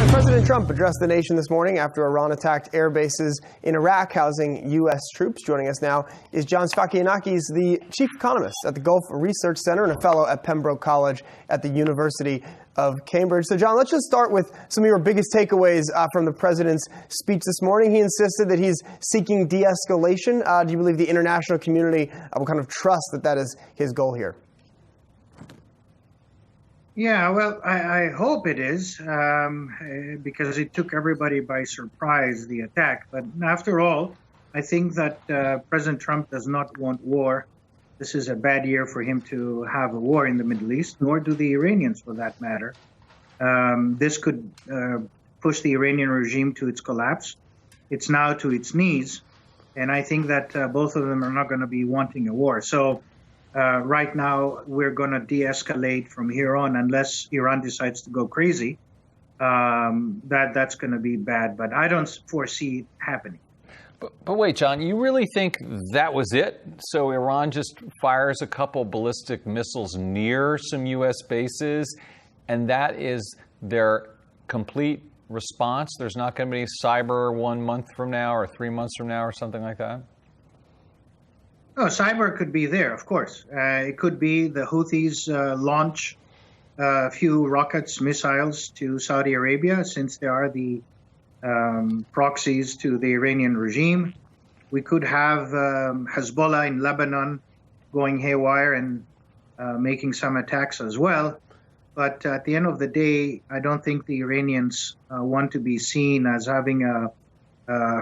President Trump addressed the nation this morning after Iran attacked air bases in Iraq housing U.S. troops. Joining us now is John Sfakianakis, the chief economist at the Gulf Research Center and a fellow at Pembroke College at the University of Cambridge. So, John, let's just start with some of your biggest takeaways from the president's speech this morning. He insisted that he's seeking de-escalation. Do you believe the international community will kind of trust that that is his goal here? Yeah, well, I hope it is, because it took everybody by surprise, the attack. But after all, I think that President Trump does not want war. This is a bad year for him to have a war in the Middle East, nor do the Iranians, for that matter. This could push the Iranian regime to its collapse. It's now to its knees, and I think that both of them are not going to be wanting a war. So right now, we're going to de-escalate from here on, unless Iran decides to go crazy. That's going to be bad, but I don't foresee it happening. But wait, John, you really think that was it? So Iran just fires a couple ballistic missiles near some U.S. bases, and that is their complete response? There's not going to be cyber 1 month from now or 3 months from now or something like that? Oh, cyber could be there, of course. It could be the Houthis launch a few rockets, missiles to Saudi Arabia, since they are the proxies to the Iranian regime. We could have Hezbollah in Lebanon going haywire and making some attacks as well. But at the end of the day, I don't think the Iranians want to be seen as having a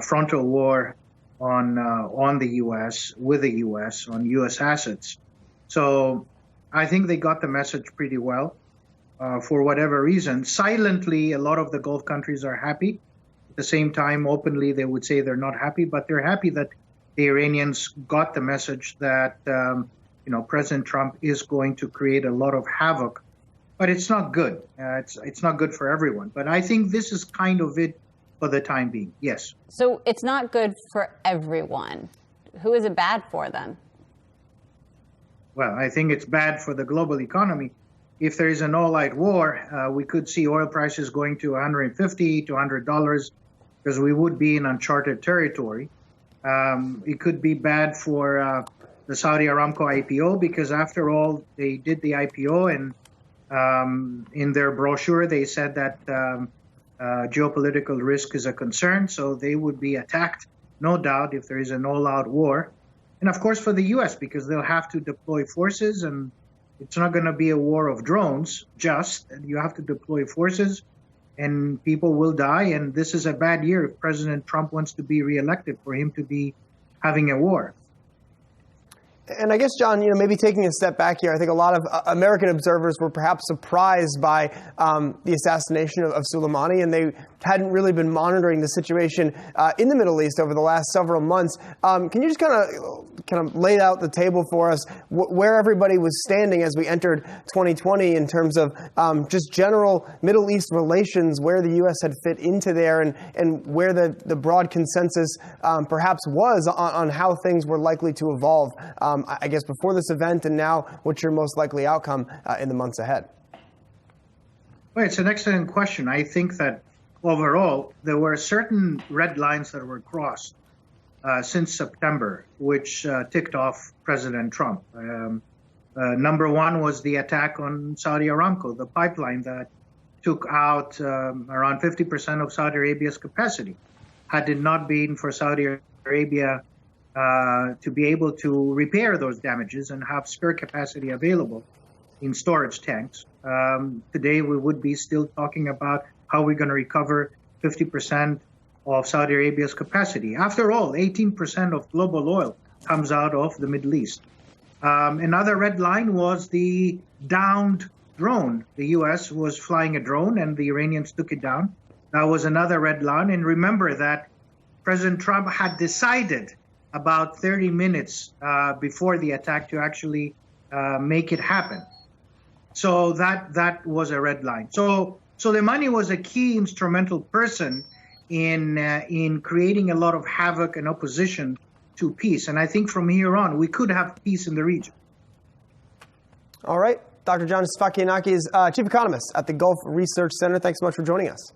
frontal war on the U.S., with the U.S., on U.S. assets. So I think they got the message pretty well for whatever reason. Silently, a lot of the Gulf countries are happy. At the same time, openly, they would say they're not happy, but they're happy that the Iranians got the message that President Trump is going to create a lot of havoc. But it's not good. It's not good for everyone. But I think this is kind of it for the time being, yes. So it's not good for everyone. Who is it bad for then? Well, I think it's bad for the global economy. If there is an all-out war, we could see oil prices going to $150 to $100, because we would be in uncharted territory. It could be bad for the Saudi Aramco IPO, because after all, they did the IPO, and in their brochure, they said that geopolitical risk is a concern, so they would be attacked, no doubt, if there is an all-out war. And of course for the U.S., because they'll have to deploy forces, and it's not going to be a war of drones, and you have to deploy forces, and people will die, and this is a bad year if President Trump wants to be reelected, for him to be having a war. And I guess, John, maybe taking a step back here, I think a lot of American observers were perhaps surprised by the assassination of Soleimani, and they hadn't really been monitoring the situation in the Middle East over the last several months. Can you just kind of lay out the table for us where everybody was standing as we entered 2020 in terms of just general Middle East relations, where the U.S. had fit into there, and where the broad consensus perhaps was on how things were likely to evolve, I guess, before this event, and now what's your most likely outcome in the months ahead? Well, it's an excellent question. I think that overall, there were certain red lines that were crossed since September, which ticked off President Trump. Number one was the attack on Saudi Aramco, the pipeline that took out around 50% of Saudi Arabia's capacity. Had it not been for Saudi Arabia to be able to repair those damages and have spare capacity available in storage tanks, today we would be still talking about how we're going to recover 50% of Saudi Arabia's capacity. After all, 18% of global oil comes out of the Middle East. Another red line was the downed drone. The U.S. was flying a drone and the Iranians took it down. That was another red line. And remember that President Trump had decided about 30 minutes before the attack to actually make it happen. So that was a red line. So Soleimani was a key instrumental person in creating a lot of havoc and opposition to peace. And I think from here on, we could have peace in the region. All right. Dr. John Sfakianakis, Chief Economist at the Gulf Research Center. Thanks so much for joining us.